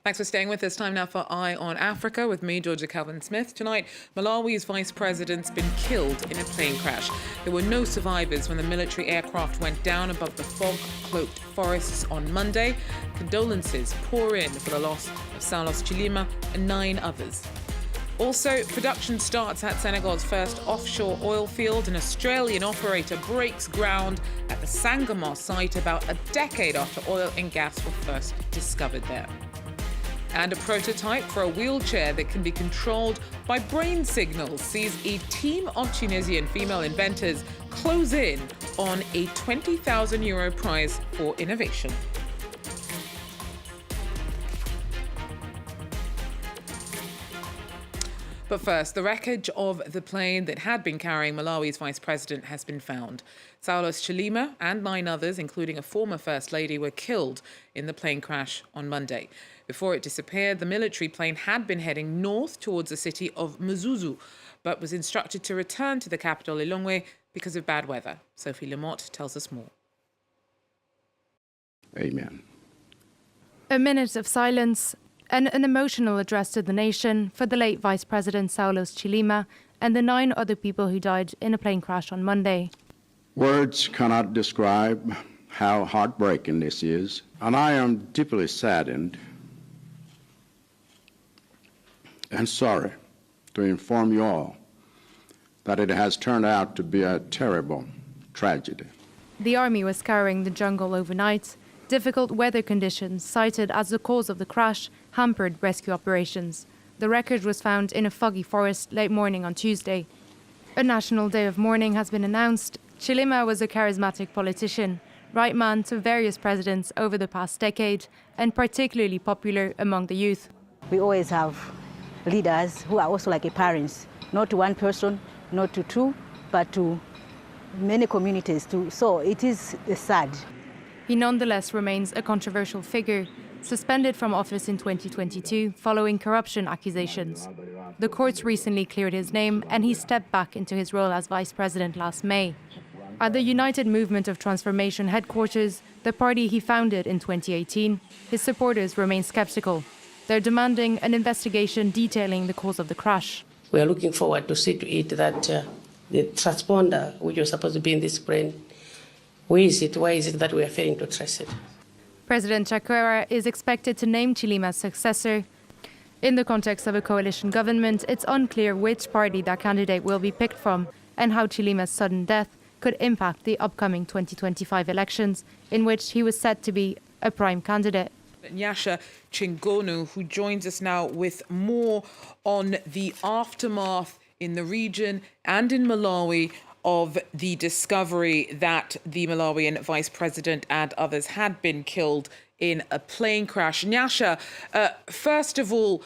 Thanks for staying with us. Time now for Eye on Africa with me, Georgia Calvin-Smith. Tonight, Malawi's vice president's been killed in a plane crash. There were no survivors when the military aircraft went down above the fog-cloaked forests on Monday. Condolences pour in for the loss of Saulos Chilima and 9 others. Also, production starts at Senegal's first offshore oil field. An Australian operator breaks ground at the Sangomar site about a decade after oil and gas were first discovered there. And a prototype for a wheelchair that can be controlled by brain signals sees a team of Tunisian female inventors close in on a €20,000 prize for innovation. But first, the wreckage of the plane that had been carrying Malawi's vice president has been found. Saulos Chilima and 9 others, including a former First Lady, were killed in the plane crash on Monday. Before it disappeared, the military plane had been heading north towards the city of Mzuzu, but was instructed to return to the capital, Lilongwe, because of bad weather. Sophie Lamotte tells us more. Amen. A minute of silence and an emotional address to the nation for the late Vice President Saulos Chilima and the 9 other people who died in a plane crash on Monday. Words cannot describe how heartbreaking this is, and I am deeply saddened and sorry to inform you all that it has turned out to be a terrible tragedy. The army was scouring the jungle overnight. Difficult weather conditions, cited as the cause of the crash, hampered rescue operations. The wreckage was found in a foggy forest late morning on Tuesday. A national day of mourning has been announced. Chilima was a charismatic politician, right man to various presidents over the past decade, and particularly popular among the youth. We always have leaders who are also like parents, not to one person, not to 2, but to many communities too. So it is sad. He nonetheless remains a controversial figure, suspended from office in 2022 following corruption accusations. The courts recently cleared his name and he stepped back into his role as vice president last May. At the United Movement of Transformation headquarters, the party he founded in 2018, his supporters remain skeptical. They're demanding an investigation detailing the cause of the crash. We are looking forward to see to it that the transponder, which was supposed to be in this plane, where is it? Why is it that we are failing to trace it? President Chakwera is expected to name Chilima's successor. In the context of a coalition government, it's unclear which party that candidate will be picked from and how Chilima's sudden death could impact the upcoming 2025 elections, in which he was said to be a prime candidate. Nyasha Chingonu, who joins us now with more on the aftermath in the region and in Malawi of the discovery that the Malawian vice president and others had been killed in a plane crash. Nyasha, first of all,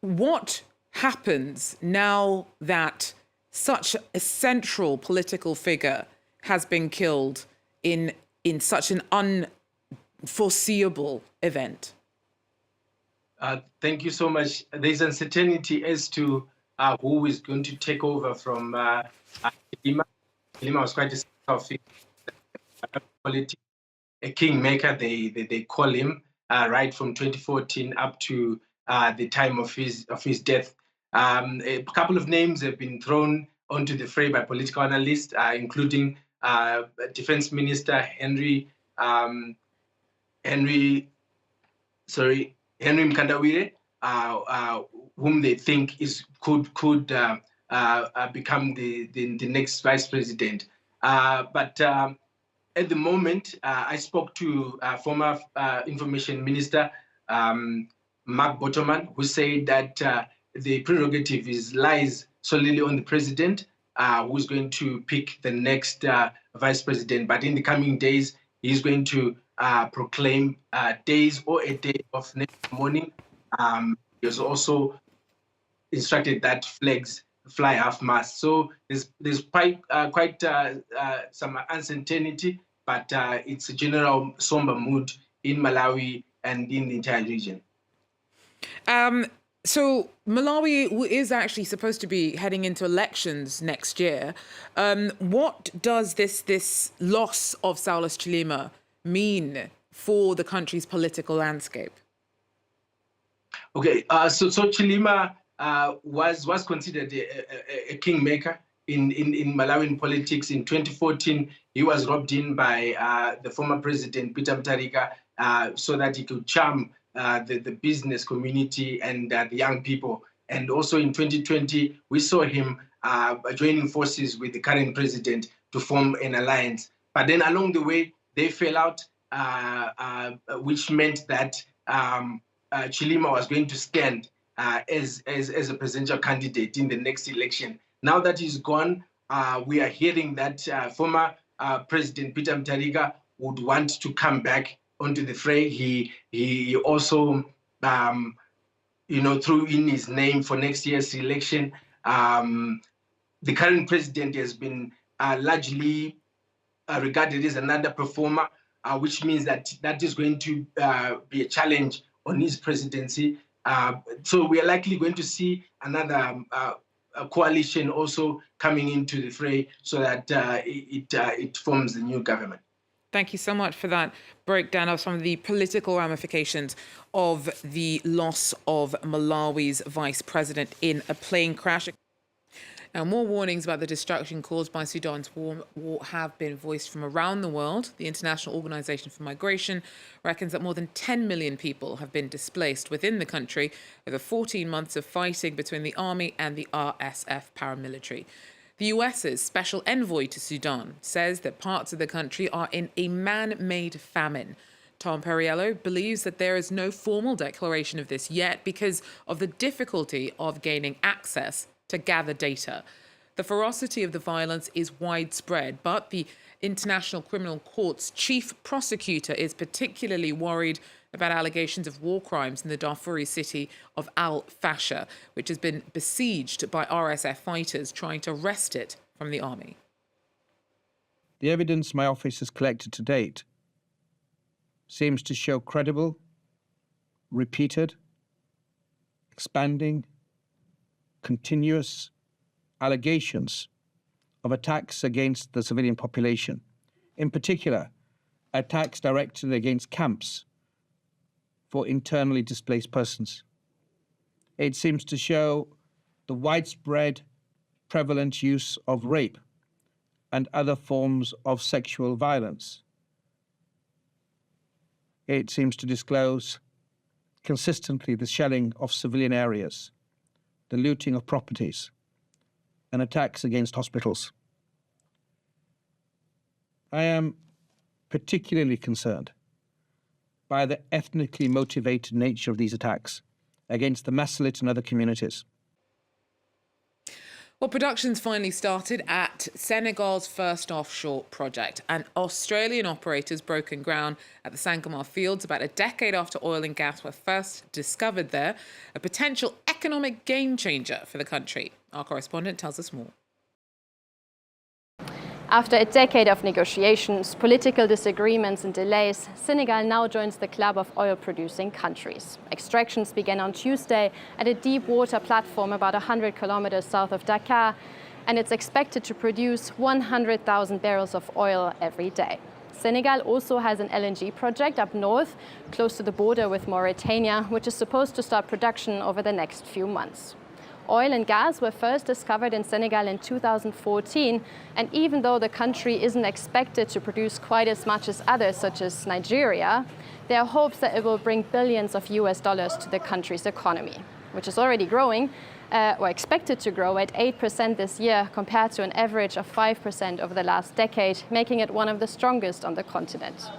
what happens now that such a central political figure has been killed in such an unforeseeable event? Thank you so much. There's uncertainty as to who is going to take over from Chilima. Chilima was quite a kingmaker, they call him, right from 2014 up to the time of his death. A couple of names have been thrown onto the fray by political analysts, including Defense Minister Henry Mkandawire, whom they think could become the next vice president. But at the moment, I spoke to former Information Minister Mark Bottoman, who said that the prerogative lies solely on the president, who's going to pick the next vice president. But in the coming days, he's going to proclaim days or a day of next morning. He was also instructed that flags fly half-mast. So there's quite some uncertainty, but it's a general somber mood in Malawi and in the entire region. So Malawi is actually supposed to be heading into elections next year. What does this loss of Saulos Chilima mean for the country's political landscape? Okay, so Chilima was considered a kingmaker in Malawian politics. In 2014, he was robbed in by the former president, Peter Mutharika, so that he could charm the business community and the young people. And also in 2020, we saw him joining forces with the current president to form an alliance. But then along the way, they fell out, which meant that Chilima was going to stand as a presidential candidate in the next election. Now that he's gone, we are hearing that former President Peter Mutharika would want to come back onto the fray. He also, threw in his name for next year's election. The current president has been largely regarded as another performer, which means that is going to be a challenge on his presidency. So we are likely going to see another coalition also coming into the fray so that it forms the new government. Thank you so much for that breakdown of some of the political ramifications of the loss of Malawi's vice president in a plane crash. Now, more warnings about the destruction caused by Sudan's war have been voiced from around the world. The International Organization for Migration reckons that more than 10 million people have been displaced within the country over 14 months of fighting between the army and the RSF paramilitary. The US's special envoy to Sudan says that parts of the country are in a man-made famine. Tom Perriello believes that there is no formal declaration of this yet because of the difficulty of gaining access to gather data. The ferocity of the violence is widespread, but the International Criminal Court's chief prosecutor is particularly worried about allegations of war crimes in the Darfuri city of Al-Fasher, which has been besieged by RSF fighters trying to wrest it from the army. The evidence my office has collected to date seems to show credible, repeated, expanding, continuous allegations of attacks against the civilian population, in particular, attacks directed against camps for internally displaced persons. It seems to show the widespread, prevalent use of rape and other forms of sexual violence. It seems to disclose consistently the shelling of civilian areas, the looting of properties, and attacks against hospitals. I am particularly concerned by the ethnically motivated nature of these attacks against the Masalit and other communities. Well, production's finally started at Senegal's first offshore project, and Australian operators broken ground at the Sangomar fields about a decade after oil and gas were first discovered there, a potential economic game changer for the country. Our correspondent tells us more. After a decade of negotiations, political disagreements and delays, Senegal now joins the club of oil-producing countries. Extractions began on Tuesday at a deep water platform about 100 kilometers south of Dakar, and it's expected to produce 100,000 barrels of oil every day. Senegal also has an LNG project up north, close to the border with Mauritania, which is supposed to start production over the next few months. Oil and gas were first discovered in Senegal in 2014, and even though the country isn't expected to produce quite as much as others, such as Nigeria, there are hopes that it will bring billions of US dollars to the country's economy, which is already growing, or expected to grow at 8% this year, compared to an average of 5% over the last decade, making it one of the strongest on the continent.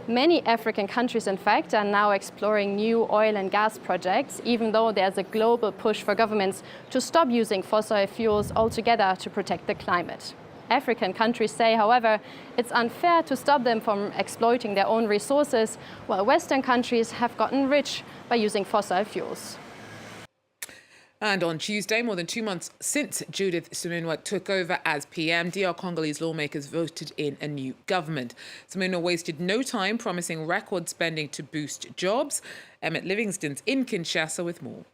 Many African countries, in fact, are now exploring new oil and gas projects, even though there's a global push for governments to stop using fossil fuels altogether to protect the climate. African countries say, however, it's unfair to stop them from exploiting their own resources, while Western countries have gotten rich by using fossil fuels. And on Tuesday, more than 2 months since Judith Suminwa took over as PM, DR Congolese lawmakers voted in a new government. Suminwa wasted no time promising record spending to boost jobs. Emmett Livingston's in Kinshasa with more.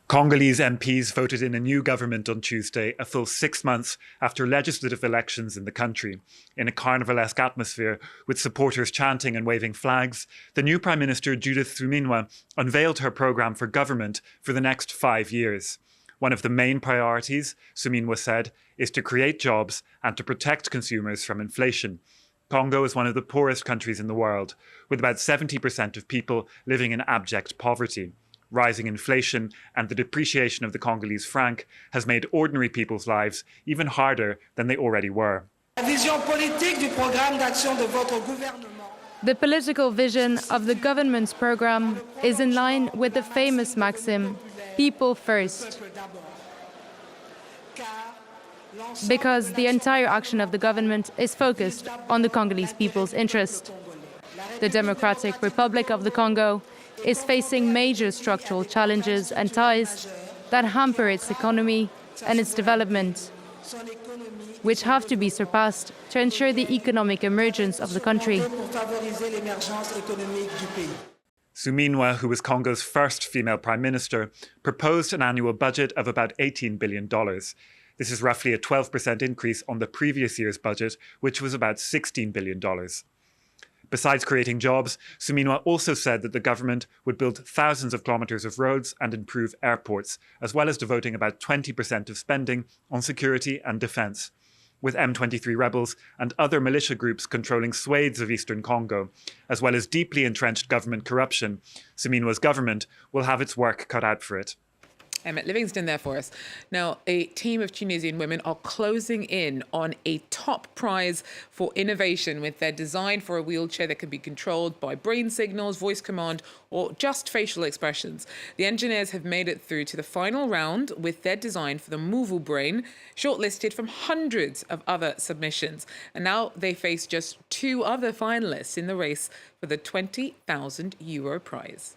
Congolese MPs voted in a new government on Tuesday, a full 6 months after legislative elections in the country. In a carnivalesque atmosphere, with supporters chanting and waving flags, the new Prime Minister Judith Suminwa unveiled her programme for government for the next 5 years. One of the main priorities, Suminwa said, is to create jobs and to protect consumers from inflation. Congo is one of the poorest countries in the world, with about 70% of people living in abject poverty. Rising inflation and the depreciation of the Congolese franc has made ordinary people's lives even harder than they already were. The political vision of the government's program is in line with the famous maxim, people first. Because the entire action of the government is focused on the Congolese people's interest. The Democratic Republic of the Congo is facing major structural challenges and ties that hamper its economy and its development, which have to be surpassed to ensure the economic emergence of the country. Suminwa, who was Congo's first female prime minister, proposed an annual budget of about $18 billion. This is roughly a 12% increase on the previous year's budget, which was about $16 billion. Besides creating jobs, Suminwa also said that the government would build thousands of kilometres of roads and improve airports, as well as devoting about 20% of spending on security and defence. With M23 rebels and other militia groups controlling swathes of eastern Congo, as well as deeply entrenched government corruption, Suminwa's government will have its work cut out for it. Emmett Livingston there for us. Now, a team of Tunisian women are closing in on a top prize for innovation with their design for a wheelchair that can be controlled by brain signals, voice command, or just facial expressions. The engineers have made it through to the final round with their design for the Movo Brain, shortlisted from hundreds of other submissions. And now they face just 2 other finalists in the race for the €20,000 prize.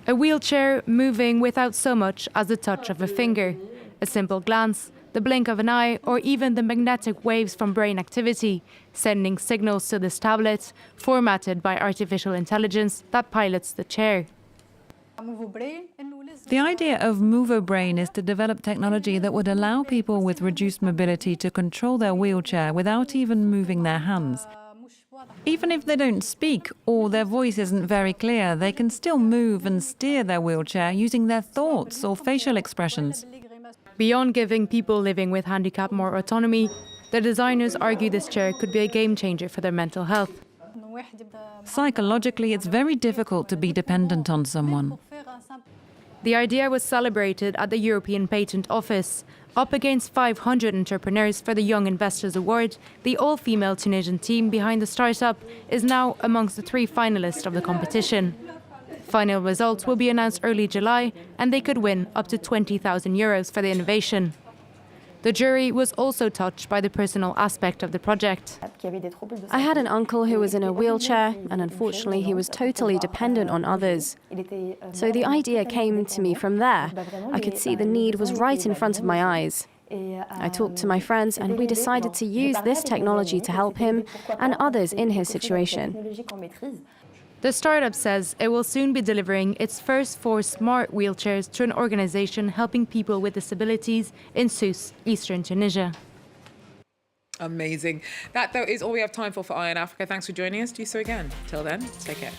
A wheelchair moving without so much as the touch of a finger, a simple glance, the blink of an eye, or even the magnetic waves from brain activity, sending signals to this tablet, formatted by artificial intelligence that pilots the chair. The idea of Movo Brain is to develop technology that would allow people with reduced mobility to control their wheelchair without even moving their hands. Even if they don't speak or their voice isn't very clear, they can still move and steer their wheelchair using their thoughts or facial expressions. Beyond giving people living with handicap more autonomy, the designers argue this chair could be a game changer for their mental health. Psychologically, it's very difficult to be dependent on someone. The idea was celebrated at the European Patent Office. Up against 500 entrepreneurs for the Young Investors Award, the all-female Tunisian team behind the startup is now amongst the 3 finalists of the competition. Final results will be announced early July, and they could win up to €20,000 for the innovation. The jury was also touched by the personal aspect of the project. I had an uncle who was in a wheelchair, and unfortunately he was totally dependent on others. So the idea came to me from there. I could see the need was right in front of my eyes. I talked to my friends and we decided to use this technology to help him and others in his situation. The startup says it will soon be delivering its first 4 smart wheelchairs to an organisation helping people with disabilities in Sousse, eastern Tunisia. Amazing. That, though, is all we have time for Eye on Africa. Thanks for joining us. Do so again. Till then, take care.